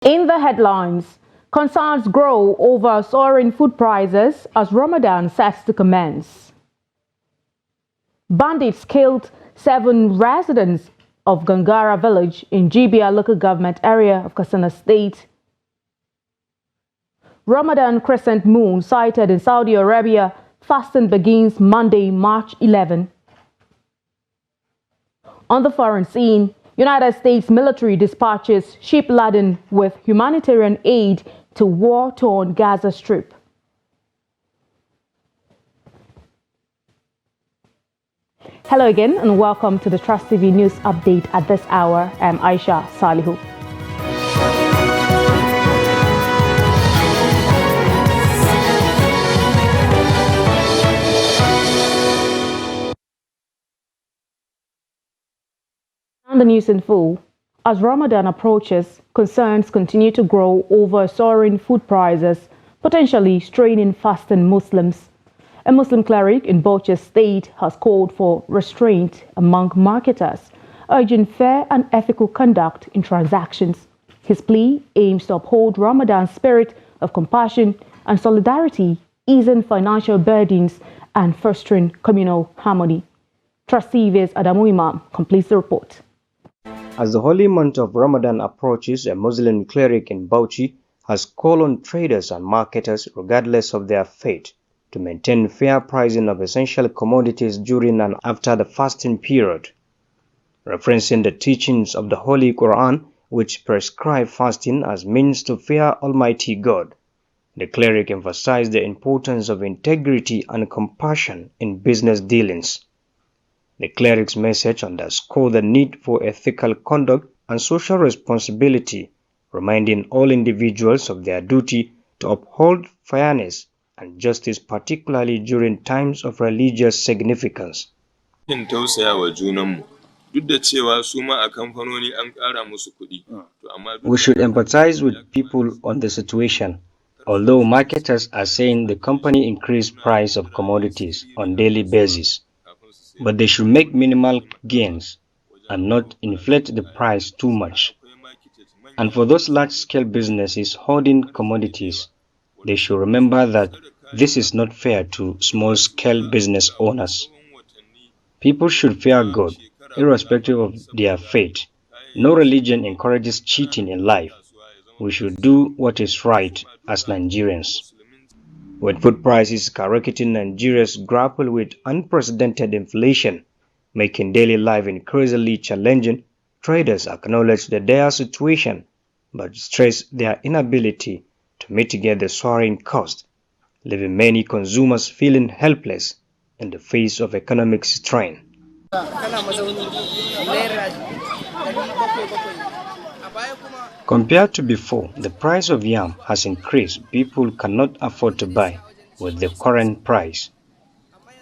In the headlines, concerns grow over soaring food prices as Ramadan sets to commence. Bandits killed 7 residents of Gangara village in Jibia local government area of Katsina State. Ramadan crescent moon sighted in Saudi Arabia. Fasting begins Monday, March 11. On the foreign scene, United States military dispatches ship laden with humanitarian aid to war-torn Gaza Strip. Hello again and welcome to the Trust TV News Update at this hour. I'm Aisha Salihu. The news in full. As Ramadan approaches, concerns continue to grow over soaring food prices, potentially straining fasting Muslims. A Muslim cleric in Bauchi State has called for restraint among marketers, urging fair and ethical conduct in transactions. His plea aims to uphold Ramadan's spirit of compassion and solidarity, easing financial burdens and fostering communal harmony. Trust TV's Adamu Imam completes the report. As the holy month of Ramadan approaches, a Muslim cleric in Bauchi has called on traders and marketers, regardless of their faith, to maintain fair pricing of essential commodities during and after the fasting period. Referencing the teachings of the Holy Quran, which prescribe fasting as means to fear Almighty God, the cleric emphasized the importance of integrity and compassion in business dealings. The cleric's message underscored the need for ethical conduct and social responsibility, reminding all individuals of their duty to uphold fairness and justice, particularly during times of religious significance. We should empathize with people on the situation. Although marketers are saying the company increased price of commodities on daily basis, but they should make minimal gains and not inflate the price too much. And for those large-scale businesses holding commodities, they should remember that this is not fair to small-scale business owners. People should fear God, irrespective of their faith. No religion encourages cheating in life. We should do what is right as Nigerians. With food prices skyrocketing, Nigerians grapple with unprecedented inflation, making daily life increasingly challenging. Traders acknowledge the dire situation, but stress their inability to mitigate the soaring cost, leaving many consumers feeling helpless in the face of economic strain. Compared to before, the price of yam has increased. People cannot afford to buy with the current price.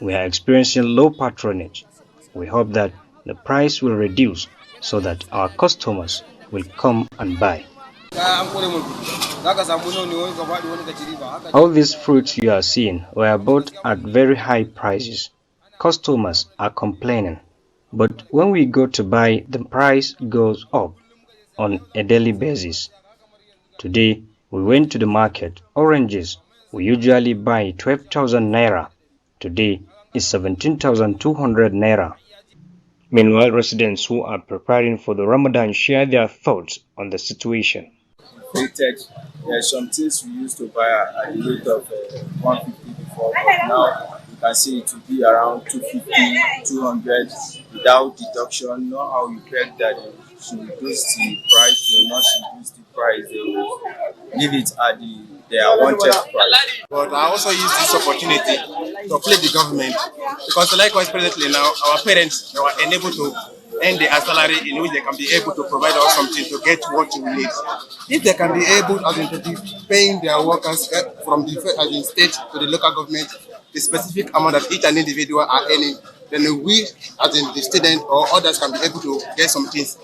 We are experiencing low patronage. We hope that the price will reduce so that our customers will come and buy. All these fruits you are seeing were bought at very high prices. Customers are complaining, but when we go to buy, the price goes up on a daily basis. Today, we went to the market. Oranges we usually buy 12,000 naira. Today is 17,200 naira. Meanwhile, residents who are preparing for the Ramadan share their thoughts on the situation. There are some things we used to buy at the rate of 150 before, but now you can see it will be around 250, 200 without deduction. Not how you peg that they should reduce the price, they will not reduce the price, they will leave it at their wanted price. But I also use this opportunity to play the government, because likewise presently now our parents, they were unable to earn their salary in which they can be able to provide us something to get what we need. If they can be able to be paying their workers from the state to the local government the specific amount that each and individual are earning, then we as in the student or others can be able to get some things.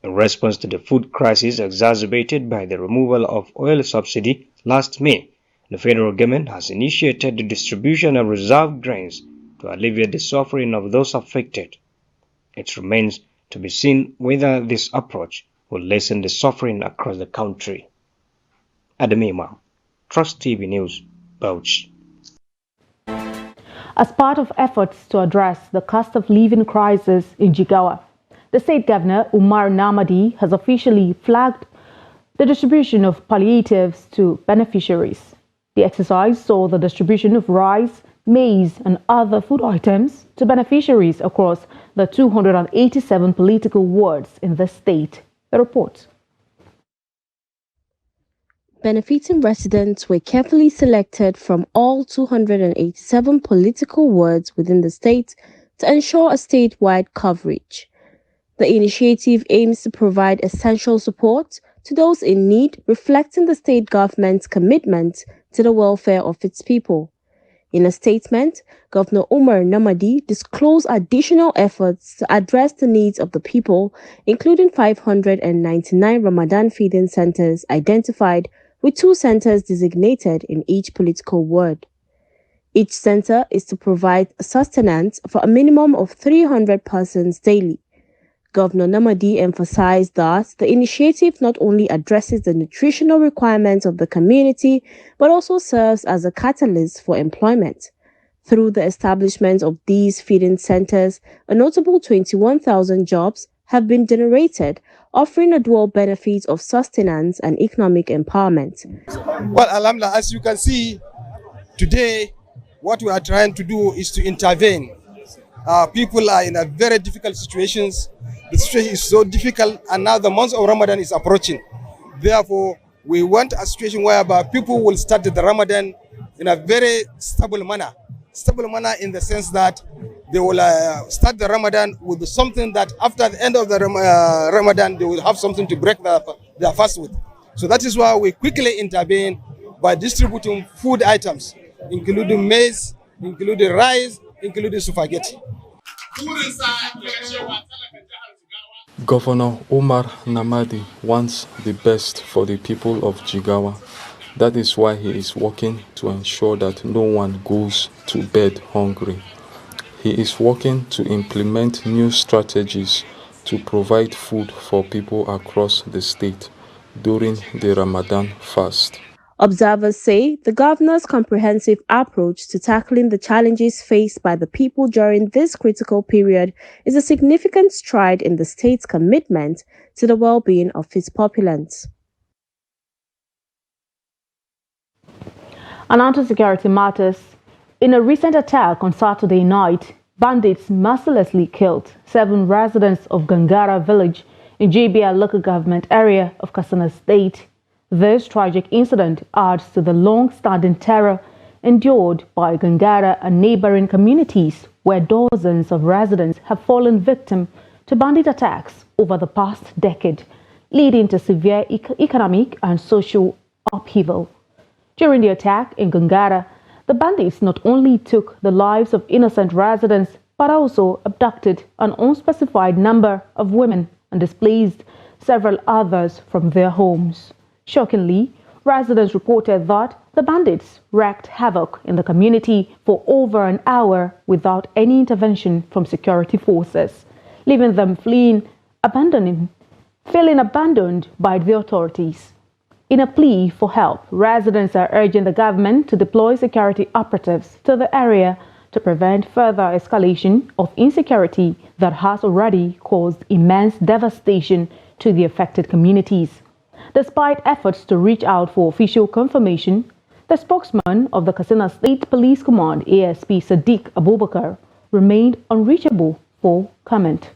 In response to the food crisis exacerbated by the removal of oil subsidy last May, the federal government has initiated the distribution of reserve grains to alleviate the suffering of those affected. It remains to be seen whether this approach will lessen the suffering across the country. Adamima, Trust TV News, Bauchi. As part of efforts to address the cost of living crisis in Jigawa, the state governor, Umar Namadi, has officially flagged the distribution of palliatives to beneficiaries. The exercise saw the distribution of rice, maize, and other food items to beneficiaries across the 287 political wards in the state. The report. Benefiting residents were carefully selected from all 287 political wards within the state to ensure a statewide coverage. The initiative aims to provide essential support to those in need, reflecting the state government's commitment to the welfare of its people. In a statement, Governor Umar Namadi disclosed additional efforts to address the needs of the people, including 599 Ramadan feeding centers identified, with 2 centers designated in each political ward. Each center is to provide sustenance for a minimum of 300 persons daily. Governor Namadi emphasized that the initiative not only addresses the nutritional requirements of the community, but also serves as a catalyst for employment. Through the establishment of these feeding centers, a notable 21,000 jobs have been generated, offering a dual benefit of sustenance and economic empowerment. Well, Alhamdulillah, as you can see, today, what we are trying to do is to intervene. People are in a very difficult situations. The situation is so difficult, and now the month of Ramadan is approaching. Therefore, we want a situation whereby people will start the Ramadan in a very stable manner. Stable manner in the sense that they will start the Ramadan with something that after the end of the Ramadan, they will have something to break their fast with. So that is why we quickly intervene by distributing food items, including maize, including rice, including spaghetti. Governor Umar Namadi wants the best for the people of Jigawa. That is why he is working to ensure that no one goes to bed hungry. He is working to implement new strategies to provide food for people across the state during the Ramadan fast. Observers say the governor's comprehensive approach to tackling the challenges faced by the people during this critical period is a significant stride in the state's commitment to the well-being of its populace. On security matters, in a recent attack on Saturday night, bandits mercilessly killed 7 residents of Gangara village in JBL local government area of Katsina State. This tragic incident adds to the long-standing terror endured by Gangara and neighboring communities, where dozens of residents have fallen victim to bandit attacks over the past decade, leading to severe economic and social upheaval. During the attack in Gangara, the bandits not only took the lives of innocent residents, but also abducted an unspecified number of women and displaced several others from their homes. Shockingly, residents reported that the bandits wreaked havoc in the community for over an hour without any intervention from security forces, leaving them feeling abandoned by the authorities. In a plea for help, residents are urging the government to deploy security operatives to the area to prevent further escalation of insecurity that has already caused immense devastation to the affected communities. Despite efforts to reach out for official confirmation, the spokesman of the Katsina State Police Command, ASP Sadiq Abubakar, remained unreachable for comment.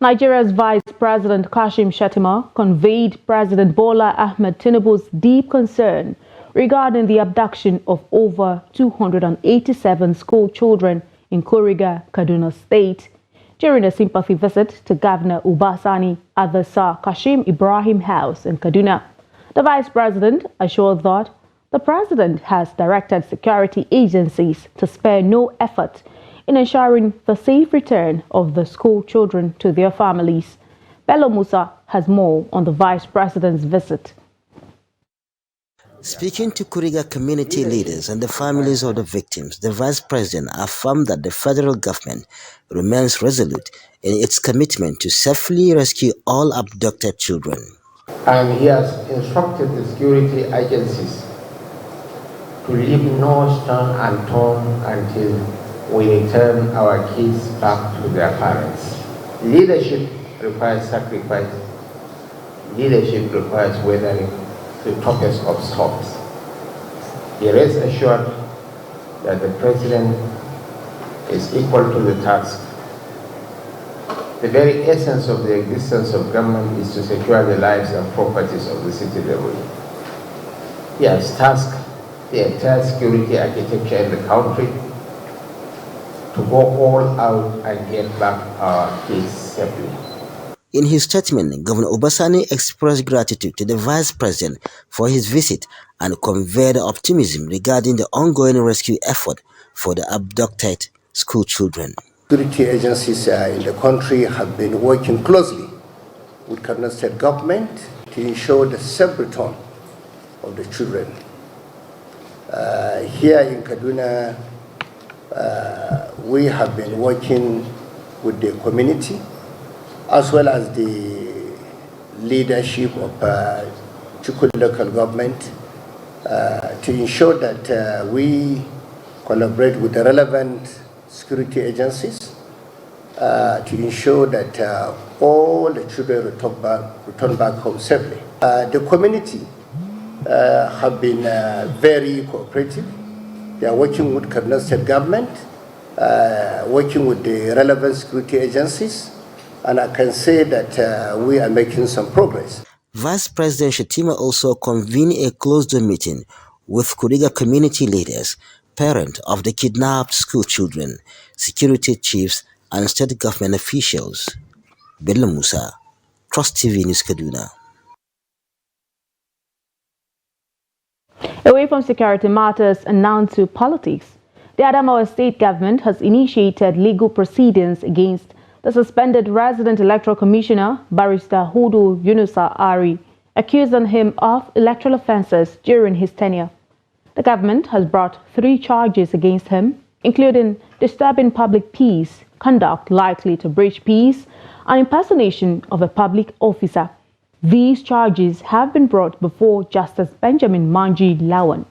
Nigeria's Vice President Kashim Shettima conveyed President Bola Ahmed Tinubu's deep concern regarding the abduction of over 287 school children in Kuriga, Kaduna State, during a sympathy visit to Governor Ubasani at the Sir Kashim Ibrahim House in Kaduna. The Vice President assured that the President has directed security agencies to spare no effort in ensuring the safe return of the school children to their families. Bello Musa has more on the Vice President's visit. Speaking to Kuriga community leaders and the families of the victims, the Vice President affirmed that the federal government remains resolute in its commitment to safely rescue all abducted children. And he has instructed the security agencies to leave no stone unturned until we return our kids back to their parents. Leadership requires sacrifice. Leadership requires weathering the toughest of storms. Be rest assured that the President is equal to the task. The very essence of the existence of government is to secure the lives and properties of the citizenry. He has tasked the entire security architecture in the country to go all out and get back our kids safely. In his statement, Governor Obasani expressed gratitude to the Vice President for his visit and conveyed optimism regarding the ongoing rescue effort for the abducted school children. Security agencies in the country have been working closely with Kaduna State government to ensure the safe return of the children. Here in Kaduna, we have been working with the community as well as the leadership of Chukwu local government to ensure that we collaborate with the relevant security agencies to ensure that all the children return back home safely. The community have been very cooperative. They are working with Kaduna State government, working with the relevant security agencies, and I can say that we are making some progress. Vice President Shatima also convened a closed-door meeting with Kuriga community leaders, parents of the kidnapped school children, security chiefs, and state government officials. Bello Musa, Trust TV News Kaduna. Away from security matters and now to politics, the Adamawa state government has initiated legal proceedings against the suspended resident electoral commissioner, Barrister Hudu Yunusa Ari, accusing him of electoral offences during his tenure. The government has brought 3 charges against him, including disturbing public peace, conduct likely to breach peace, and impersonation of a public officer. These charges have been brought before Justice Benjamin Manji Lawan.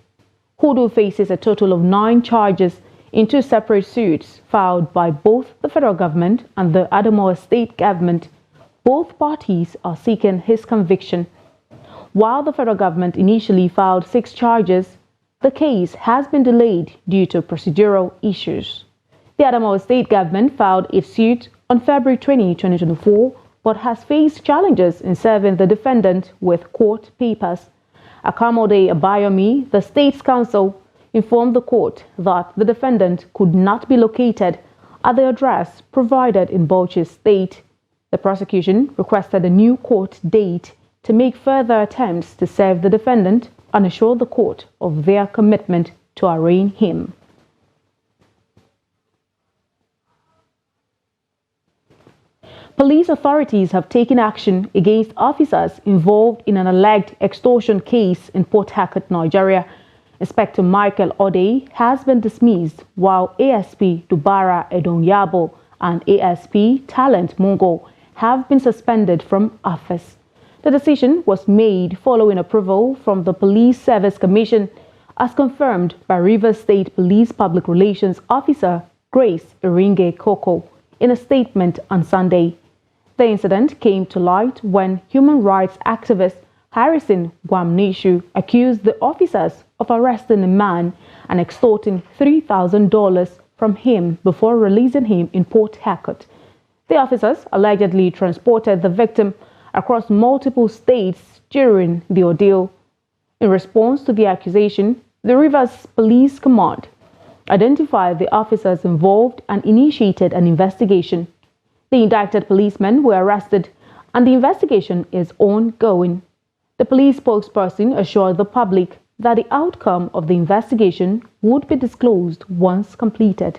Hudu faces a total of 9 charges in 2 separate suits filed by both the federal government and the Adamawa state government. Both parties are seeking his conviction. While the federal government initially filed 6 charges, the case has been delayed due to procedural issues. The Adamawa state government filed its suit on February 20, 2024, but has faced challenges in serving the defendant with court papers. Akamode Abayomi, the state's counsel, informed the court that the defendant could not be located at the address provided in Bauchi State. The prosecution requested a new court date to make further attempts to serve the defendant and assure the court of their commitment to arraign him. Police authorities have taken action against officers involved in an alleged extortion case in Port Harcourt, Nigeria. Inspector Michael Ode has been dismissed, while ASP Dubara Edonyabo and ASP Talent Mungo have been suspended from office. The decision was made following approval from the Police Service Commission, as confirmed by Rivers State Police Public Relations Officer Grace Iringe Koko in a statement on Sunday. The incident came to light when human rights activist Harrison Gwamneshu accused the officers of arresting a man and extorting $3,000 from him before releasing him in Port Harcourt. The officers allegedly transported the victim across multiple states during the ordeal. In response to the accusation, the Rivers Police Command identified the officers involved and initiated an investigation. The indicted policemen were arrested and the investigation is ongoing. The police spokesperson assured the public that the outcome of the investigation would be disclosed once completed.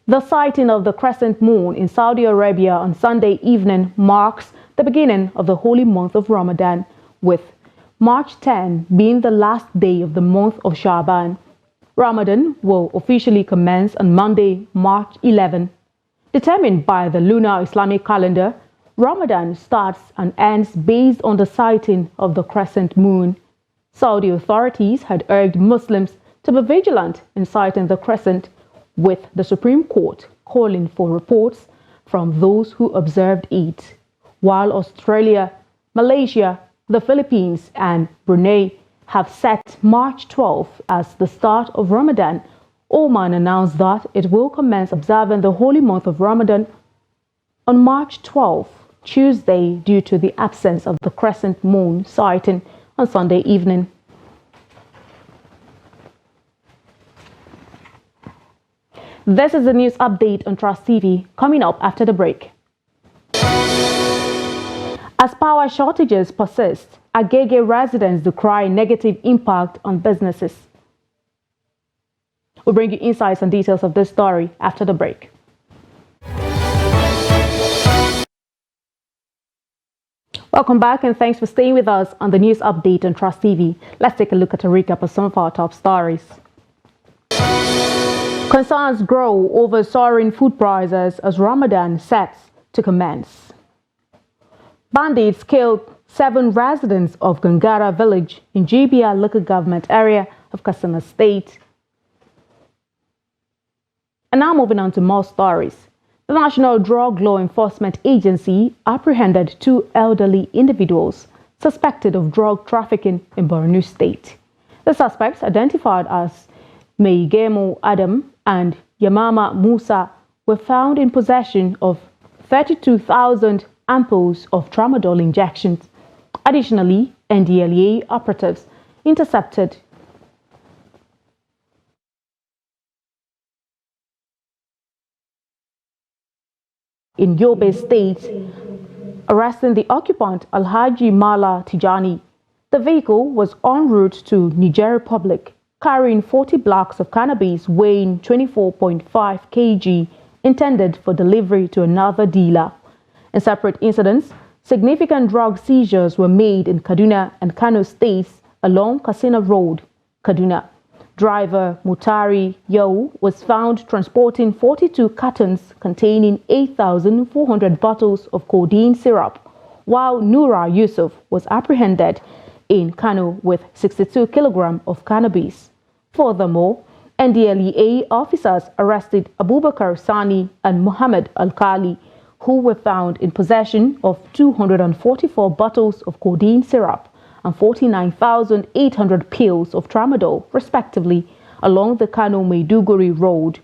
The sighting of the crescent moon in Saudi Arabia on Sunday evening marks the beginning of the holy month of Ramadan, with March 10 being the last day of the month of Shaban. Ramadan will officially commence on Monday, March 11. Determined by the lunar Islamic calendar, Ramadan starts and ends based on the sighting of the crescent moon. Saudi authorities had urged Muslims to be vigilant in sighting the crescent, with the Supreme Court calling for reports from those who observed it. While Australia, Malaysia, the Philippines and Brunei have set March 12 as the start of Ramadan, Oman announced that it will commence observing the holy month of Ramadan on March 12, Tuesday, due to the absence of the crescent moon sighting on Sunday evening. This is the news update on Trust TV, coming up after the break. As power shortages persist, Agege residents decry negative impact on businesses. We'll bring you insights and details of this story after the break. Welcome back and thanks for staying with us on the news update on Trust TV. Let's take a look at a recap of some of our top stories. Concerns grow over soaring food prices as Ramadan sets to commence. Bandits killed 7 residents of Gangara village in Jibia local government area of Katsina State. And now moving on to more stories. The National Drug Law Enforcement Agency apprehended 2 elderly individuals suspected of drug trafficking in Borno State. The suspects, identified as Meigemo Adam and Yamama Musa, were found in possession of 32,000 ampoules of tramadol injections. Additionally, NDLEA operatives intercepted in Yobe State, arresting the occupant Alhaji Mala Tijani. The vehicle was en route to Niger Republic, carrying 40 blocks of cannabis weighing 24.5 kg, intended for delivery to another dealer. In separate incidents, significant drug seizures were made in Kaduna and Kano states along Katsina Road, Kaduna. Driver Mutari Yo was found transporting 42 cartons containing 8,400 bottles of codeine syrup, while Nura Yusuf was apprehended in Kano with 62 kilograms of cannabis. Furthermore, NDLEA officers arrested Abubakar Sani and Muhammad Al-Khali, who were found in possession of 244 bottles of codeine syrup and 49,800 pills of tramadol, respectively, along the Kano-Maiduguri Road.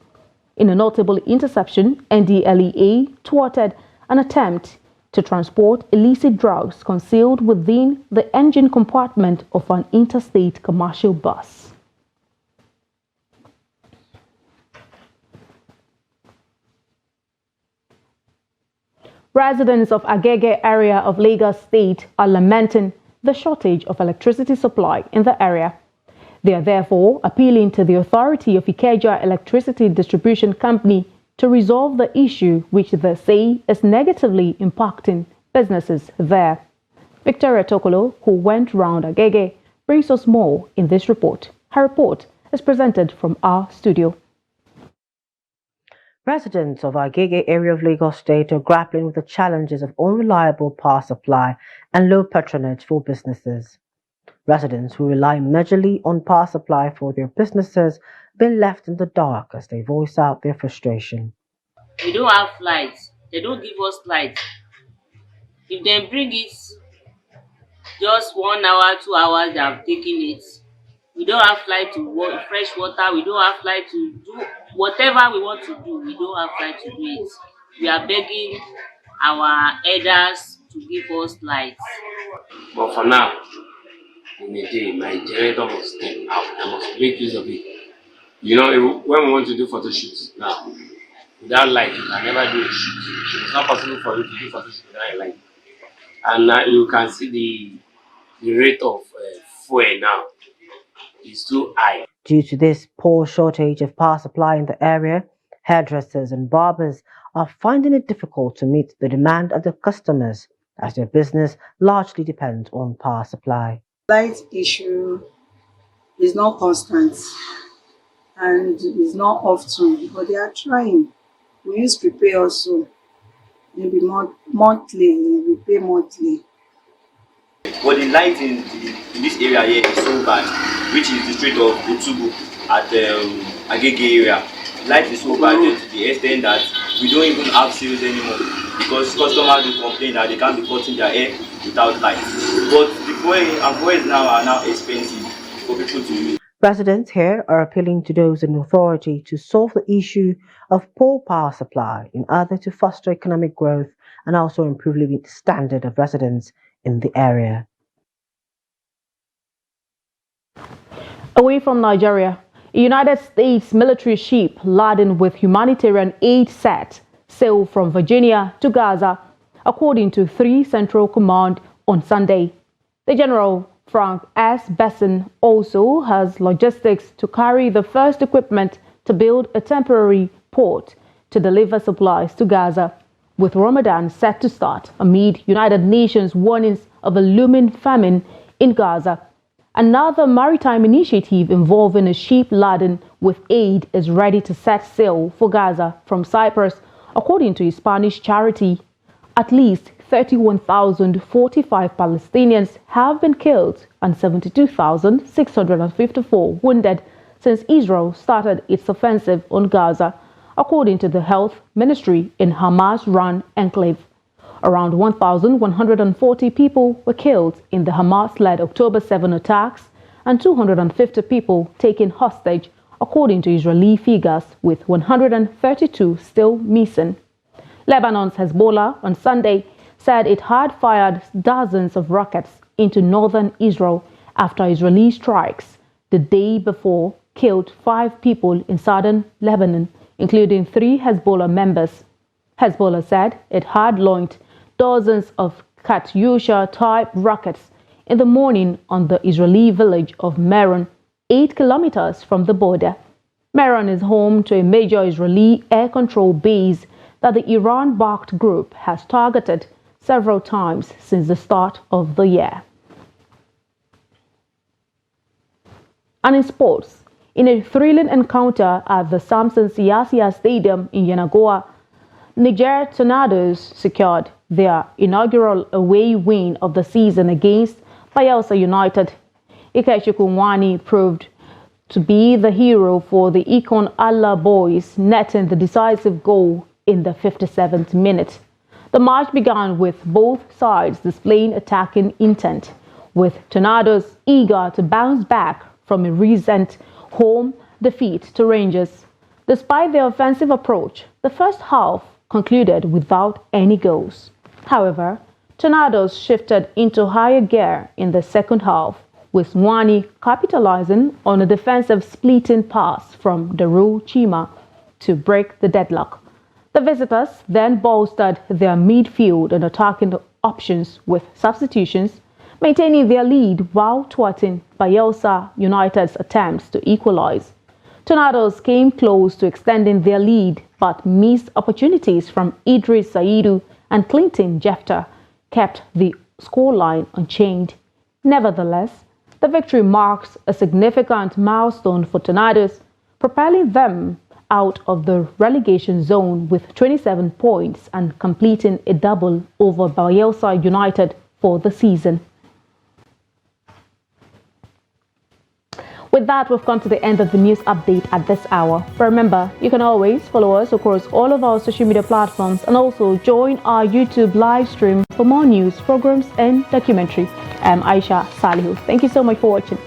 In a notable interception, NDLEA thwarted an attempt to transport illicit drugs concealed within the engine compartment of an interstate commercial bus. Residents of Agege area of Lagos State are lamenting the shortage of electricity supply in the area. They are therefore appealing to the authority of Ikeja Electricity Distribution Company to resolve the issue, which they say is negatively impacting businesses there. Victoria Tokolo, who went round Agege, brings us more in this report. Her report is presented from our studio. Residents of Agege area of Lagos State are grappling with the challenges of unreliable power supply and low patronage for businesses. Residents who rely majorly on power supply for their businesses have been left in the dark as they voice out their frustration. We don't have lights. They don't give us lights. If they bring it just 1 hour, 2 hours, they have taken it. We don't have light to fresh water. We don't have light to do whatever we want to do. We don't have light to do it. We are begging our elders to give us lights. But for now, in a day, my generator must step out. I must make use of it. You know, when we want to do photo shoots now, without light, you can never do a shoot. It's not possible for you to do photo shoot without a light. And now you can see the rate of fuel now is too high. Due to this poor shortage of power supply in the area, hairdressers and barbers are finding it difficult to meet the demand of the customers. as their business largely depends on power supply. Light issue is not constant and is not often, but they are trying. We use prepay also, maybe monthly, we pay monthly. But the light in this area here is so bad, which is the street of Otubu at Agege area. Light is so bad to the extent that we don't even have sales anymore because customers will complain that they can't be cutting their hair without light. But the boys now are now expensive for people to use. Residents here are appealing to those in authority to solve the issue of poor power supply in order to foster economic growth and also improve living standard of residents in the area. Away from Nigeria, a United States military ship laden with humanitarian aid set sailed from Virginia to Gaza, according to 3 Central Command on Sunday. The General Frank S. Besson also has logistics to carry the first equipment to build a temporary port to deliver supplies to Gaza, with Ramadan set to start amid United Nations warnings of a looming famine in Gaza. Another maritime initiative involving a ship laden with aid is ready to set sail for Gaza from Cyprus, according to a Spanish charity. At least 31,045 Palestinians have been killed and 72,654 wounded since Israel started its offensive on Gaza, according to the health ministry in Hamas-run enclave. Around 1,140 people were killed in the Hamas-led October 7 attacks and 250 people taken hostage, according to Israeli figures, with 132 still missing. Lebanon's Hezbollah on Sunday said it had fired dozens of rockets into northern Israel after Israeli strikes the day before killed 5 people in southern Lebanon, including 3 Hezbollah members. Hezbollah said it had launched dozens of Katyusha-type rockets in the morning on the Israeli village of Meron, 8 kilometers from the border. Meron is home to a major Israeli air control base that the Iran-backed group has targeted several times since the start of the year. And in sports, in a thrilling encounter at the Samson Siasia Stadium in Yenagoa, Niger Tornadoes secured their inaugural away win of the season against Bayelsa United. Ikechukwu Nwani proved to be the hero for the Ikon Allah boys, netting the decisive goal in the 57th minute. The match began with both sides displaying attacking intent, with Tornadoes eager to bounce back from a recent home defeat to Rangers. Despite their offensive approach, the first half concluded without any goals. However, Tornadoes shifted into higher gear in the second half, with Nwani capitalizing on a defensive splitting pass from Daru Chima to break the deadlock. The visitors then bolstered their midfield and attacking options with substitutions, maintaining their lead while thwarting Bayelsa United's attempts to equalize. Tornadoes came close to extending their lead but missed opportunities from Idris Saidu and Clinton Jefter kept the scoreline unchanged. Nevertheless, the victory marks a significant milestone for Tornadoes, propelling them out of the relegation zone with 27 points and completing a double over Bayelsa United for the season. With that, we've come to the end of the news update at this hour. But remember, you can always follow us across all of our social media platforms and also join our YouTube live stream for more news, programs and documentary. I'm Aisha Salihu. Thank you so much for watching.